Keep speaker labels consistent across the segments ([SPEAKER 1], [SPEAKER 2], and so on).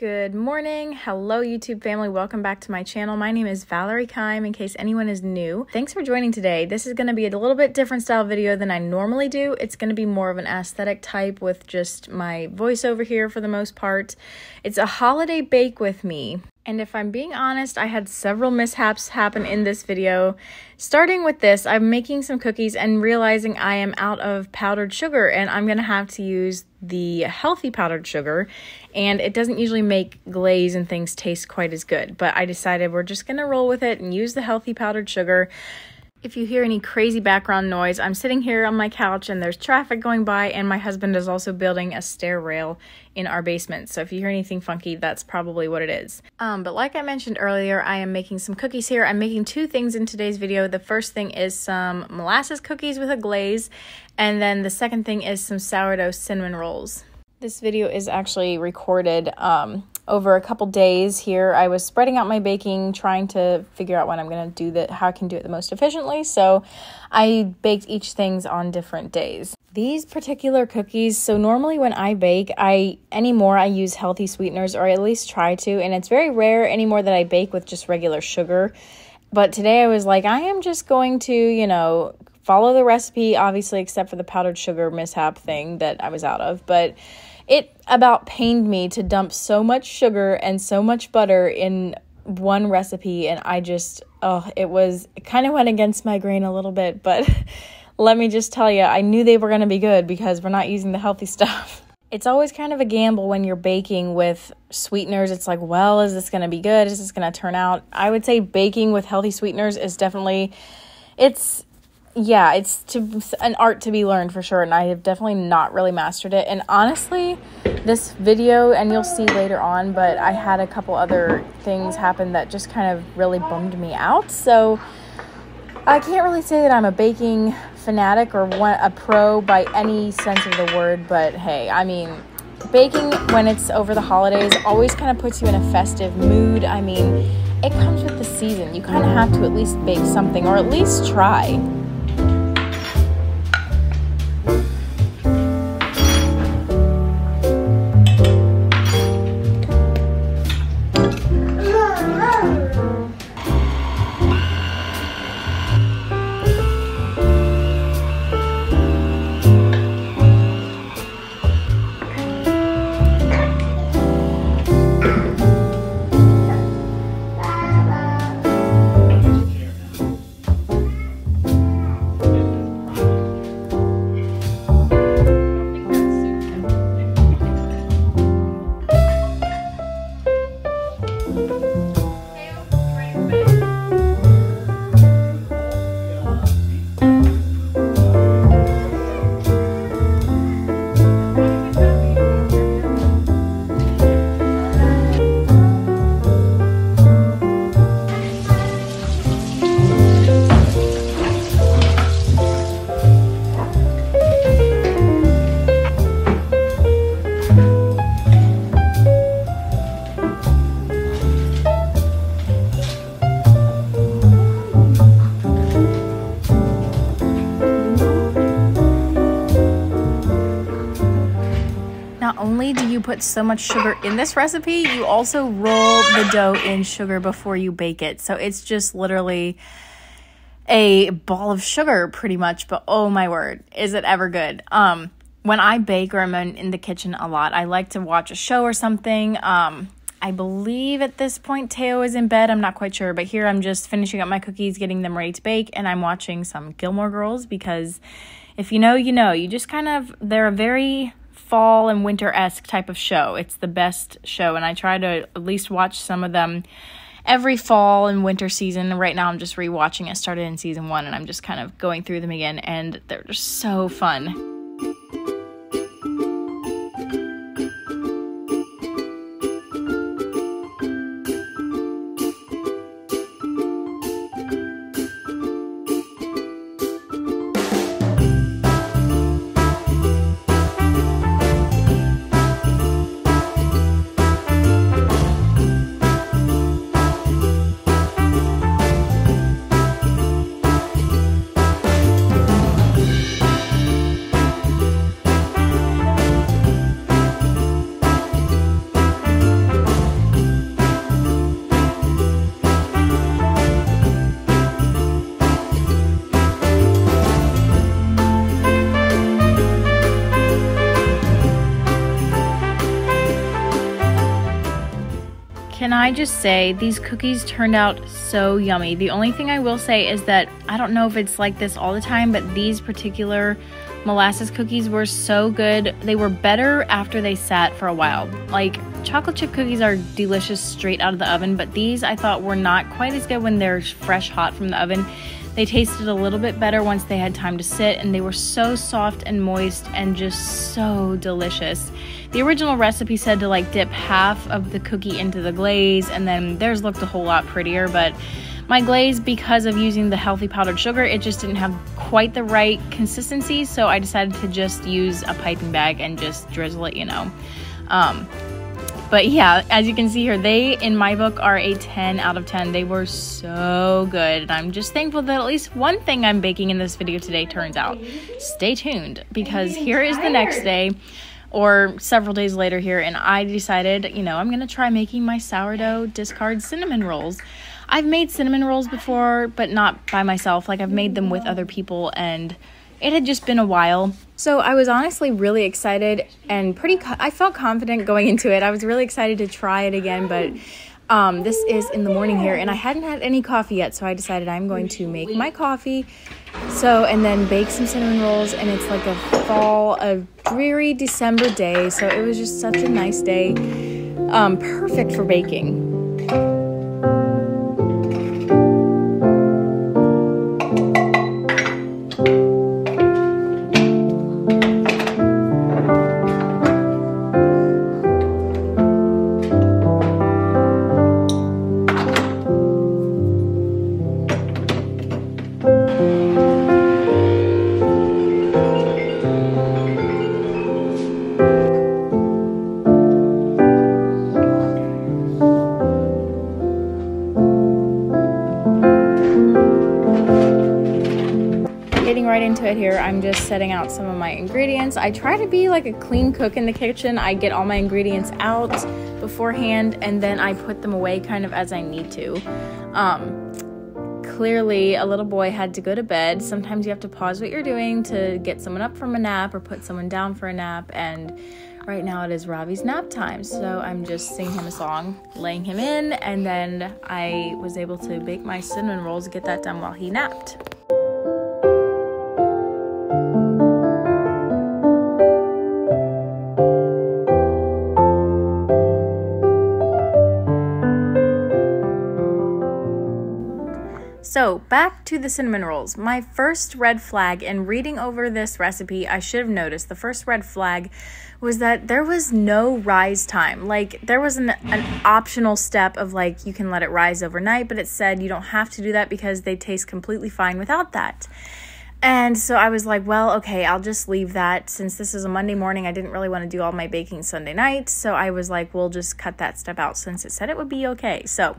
[SPEAKER 1] Good morning. Hello, YouTube family. Welcome back to my channel. My name is Valerie Kime, in case anyone is new. Thanks for joining today. This is going to be a little bit different style video than I normally do. It's going to be more of an aesthetic type with just my voiceover here for the most part. It's a holiday bake with me. And if I'm being honest, I had several mishaps happen in this video. Starting with this, I'm making some cookies and realizing I am out of powdered sugar and I'm going to have to use the healthy powdered sugar, and it doesn't usually make glaze and things taste quite as good, but I decided we're just going to roll with it and use the healthy powdered sugar. If you hear any crazy background noise, I'm sitting here on my couch and there's traffic going by, and my husband is also building a stair rail in our basement. So if you hear anything funky, that's probably what it is. But like I mentioned earlier, I am making some cookies here. I'm making two things in today's video. The first thing is some molasses cookies with a glaze, and then the second thing is some sourdough cinnamon rolls. This video is actually recorded over a couple days here. I was spreading out my baking, trying to figure out when I'm going to do how I can do it the most efficiently. So I baked each things on different days. These particular cookies, so normally when I bake, I use healthy sweeteners, or I at least try to, and it's very rare anymore that I bake with just regular sugar. But today I was like, I am just going to, follow the recipe, obviously, except for the powdered sugar mishap thing that I was out of. But it about pained me to dump so much sugar and so much butter in one recipe, and it kind of went against my grain a little bit, but let me just tell you, I knew they were going to be good because we're not using the healthy stuff. It's always kind of a gamble when you're baking with sweeteners. It's like, well, is this going to be good? Is this going to turn out? I would say baking with healthy sweeteners is definitely, it's an art to be learned for sure, and I have definitely not really mastered it. And honestly, this video, and you'll see later on, but I had a couple other things happen that just kind of really bummed me out. So I can't really say that I'm a baking fanatic or a pro by any sense of the word, but hey, I mean, baking when it's over the holidays always kind of puts you in a festive mood. I mean, it comes with the season. You kind of have to at least bake something, or at least try. Not only do you put so much sugar in this recipe, you also roll the dough in sugar before you bake it. So it's just literally a ball of sugar pretty much, but oh my word, is it ever good. When I bake or I'm in the kitchen a lot, I like to watch a show or something. I believe at this point Teo is in bed. I'm not quite sure, but here I'm just finishing up my cookies, getting them ready to bake, and I'm watching some Gilmore Girls because if you know, you know. You just they're a very fall and winter-esque type of show. It's the best show, and I try to at least watch some of them every fall and winter season. Right now I'm just rewatching it. Started in season 1, and I'm just kind of going through them again, and they're just so fun. Can I just say, these cookies turned out so yummy. The only thing I will say is that I don't know if it's like this all the time, but these particular molasses cookies were so good. They were better after they sat for a while. Like, chocolate chip cookies are delicious straight out of the oven, but these I thought were not quite as good when they're fresh hot from the oven. They tasted a little bit better once they had time to sit, and they were so soft and moist and just so delicious. The original recipe said to like dip half of the cookie into the glaze, and then theirs looked a whole lot prettier, but my glaze, because of using the healthy powdered sugar, it just didn't have quite the right consistency, so I decided to just use a piping bag and just drizzle it, you know. But yeah, as you can see here, they, in my book, are a 10 out of 10. They were so good. And I'm just thankful that at least one thing I'm baking in this video today turns out. Stay tuned, because here is the next day, or several days later here, and I decided, you know, I'm going to try making my sourdough discard cinnamon rolls. I've made cinnamon rolls before, but not by myself. Like, I've made them with other people, and it had just been a while. So I was honestly really excited and I felt confident going into it. I was really excited to try it again, but this is in the morning here, and I hadn't had any coffee yet, so I decided I'm going to make my coffee. And then bake some cinnamon rolls, and it's like a dreary December day, so it was just such a nice day. Perfect for baking. Getting right into it here, I'm just setting out some of my ingredients. I try to be like a clean cook in the kitchen. I get all my ingredients out beforehand, and then I put them away kind of as I need to. Clearly, a little boy had to go to bed. Sometimes you have to pause what you're doing to get someone up from a nap or put someone down for a nap, and right now it is Ravi's nap time, so I'm just singing him a song, laying him in, and then I was able to bake my cinnamon rolls, get that done while he napped. So back to the cinnamon rolls. My first red flag in reading over this recipe, I should have noticed, the first red flag was that there was no rise time. Like, there was an optional step of like, you can let it rise overnight, but it said you don't have to do that because they taste completely fine without that. And so I was like, well, okay, I'll just leave that. Since this is a Monday morning, I didn't really want to do all my baking Sunday night. So I was like, we'll just cut that step out since it said it would be okay. So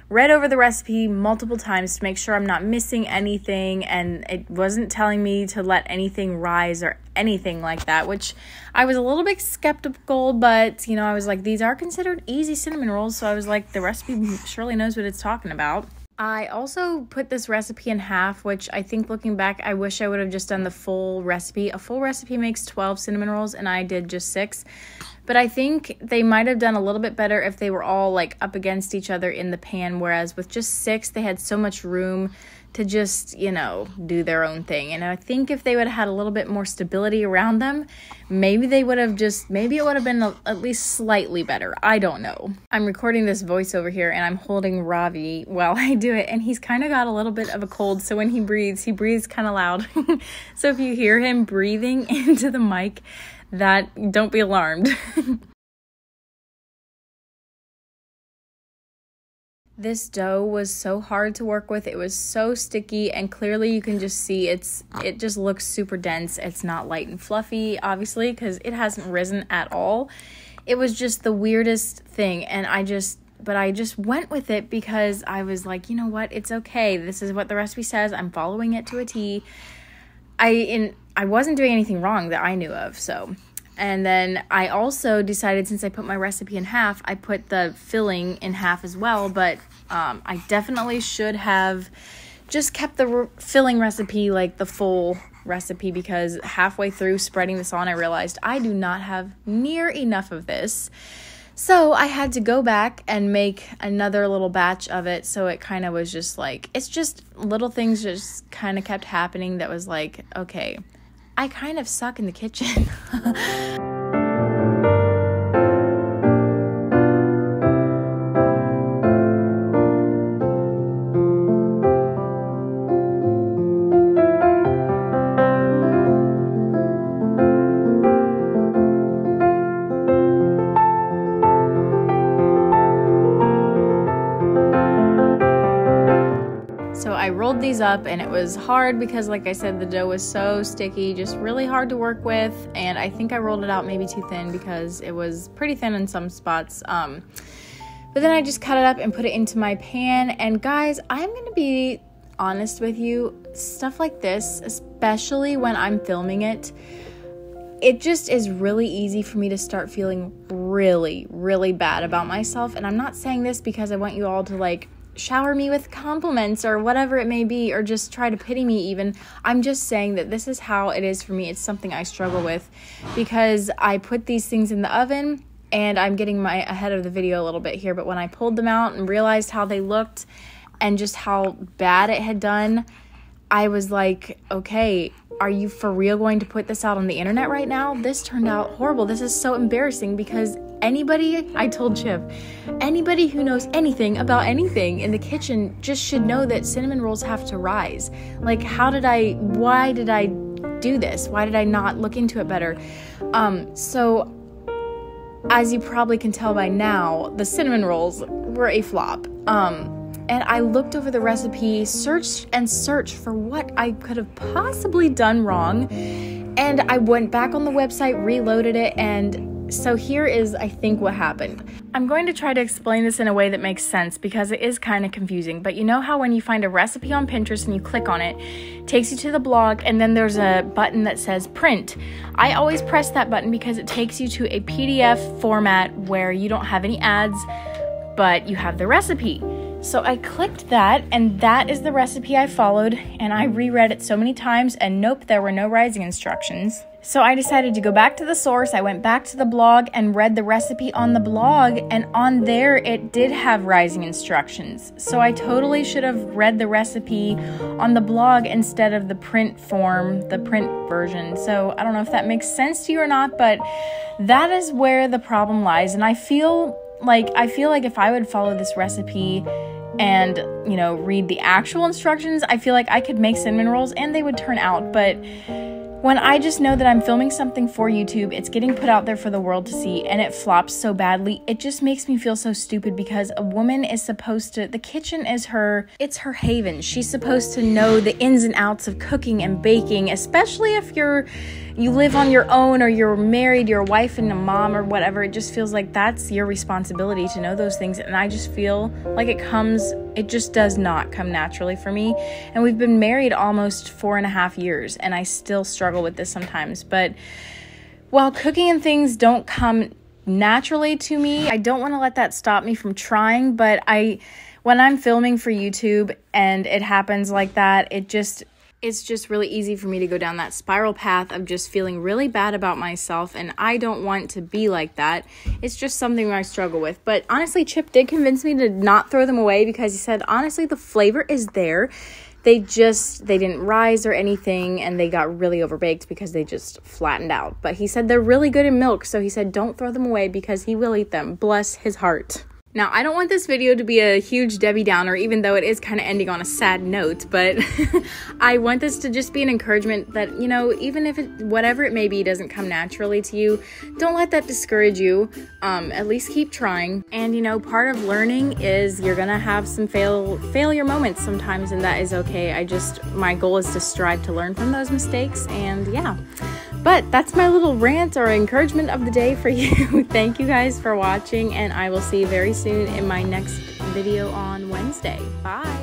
[SPEAKER 1] read over the recipe multiple times to make sure I'm not missing anything, and it wasn't telling me to let anything rise or anything like that, which I was a little bit skeptical, but you know, I was like, these are considered easy cinnamon rolls, so I was like, the recipe surely knows what it's talking about. I also put this recipe in half, which I think looking back, I wish I would have just done the full recipe. A full recipe makes 12 cinnamon rolls, and I did just 6. But I think they might have done a little bit better if they were all like up against each other in the pan, whereas with just 6, they had so much room to just, you know, do their own thing. And I think if they would have had a little bit more stability around them, maybe it would have been at least slightly better. I don't know. I'm recording this voiceover here, and I'm holding Ravi while I do it, and he's kind of got a little bit of a cold, so when he breathes kind of loud. So if you hear him breathing into the mic, don't be alarmed. This dough was so hard to work with. It was so sticky, and clearly you can just see it just looks super dense. It's not light and fluffy, obviously, because it hasn't risen at all. It was just the weirdest thing, and I just went with it because I was like, you know what? It's okay. This is what the recipe says. I'm following it to a T. I wasn't doing anything wrong that I knew of, so. And then I also decided, since I put my recipe in half, I put the filling in half as well, but I definitely should have just kept the filling recipe, like the full recipe, because halfway through spreading this on, I realized I do not have near enough of this. So I had to go back and make another little batch of it. So it kind of was just like, it's just little things just kind of kept happening that was like, okay, I kind of suck in the kitchen. So I rolled these up and it was hard because, like I said, the dough was so sticky, just really hard to work with. And I think I rolled it out maybe too thin because it was pretty thin in some spots. But then I just cut it up and put it into my pan. And guys, I'm going to be honest with you, stuff like this, especially when I'm filming it, it just is really easy for me to start feeling really, really bad about myself. And I'm not saying this because I want you all to like shower me with compliments or whatever it may be, or just try to pity me even. I'm just saying that this is how it is for me. It's something I struggle with because I put these things in the oven, and I'm getting ahead of the video a little bit here, but when I pulled them out and realized how they looked and just how bad it had done, I was like, okay, are you for real going to put this out on the internet right now? This turned out horrible. This is so embarrassing because I told Chip, anybody who knows anything about anything in the kitchen just should know that cinnamon rolls have to rise. Like, why did I do this? Why did I not look into it better? So as you probably can tell by now, the cinnamon rolls were a flop. And I looked over the recipe, searched for what I could have possibly done wrong. And I went back on the website, reloaded it, and so here is, I think, what happened. I'm going to try to explain this in a way that makes sense because it is kind of confusing. But you know how when you find a recipe on Pinterest and you click on it, it takes you to the blog, and then there's a button that says print. I always press that button because it takes you to a PDF format where you don't have any ads, but you have the recipe. So I clicked that, and that is the recipe I followed, and I reread it so many times, and nope, there were no rising instructions. So I decided to go back to the source. I went back to the blog and read the recipe on the blog, and on there it did have rising instructions. So I totally should have read the recipe on the blog instead of the print version. So I don't know if that makes sense to you or not, but that is where the problem lies. And I feel like if I would follow this recipe and, you know, read the actual instructions, I feel like I could make cinnamon rolls and they would turn out. But when I just know that I'm filming something for YouTube, it's getting put out there for the world to see, and it flops so badly, it just makes me feel so stupid because a woman is supposed to, the kitchen is it's her haven. She's supposed to know the ins and outs of cooking and baking, especially if you live on your own or you're married, you're a wife and a mom or whatever. It just feels like that's your responsibility to know those things. And I just feel like it just does not come naturally for me. And we've been married almost 4.5 years, and I still struggle with this sometimes. But while cooking and things don't come naturally to me, I don't want to let that stop me from trying. But when I'm filming for YouTube and it happens like that, it's just really easy for me to go down that spiral path of just feeling really bad about myself, and I don't want to be like that. It's just something I struggle with. But honestly, Chip did convince me to not throw them away because he said, honestly, the flavor is there. They didn't rise or anything, and they got really overbaked because they just flattened out. But he said they're really good in milk, so he said don't throw them away because he will eat them. Bless his heart. Now, I don't want this video to be a huge Debbie Downer, even though it is kind of ending on a sad note, but I want this to just be an encouragement that, you know, even if whatever it may be doesn't come naturally to you, don't let that discourage you. At least keep trying. And, you know, part of learning is you're gonna have some failure moments sometimes, and that is okay. My goal is to strive to learn from those mistakes, and yeah. But that's my little rant or encouragement of the day for you. Thank you guys for watching, and I will see you very soon in my next video on Wednesday. Bye.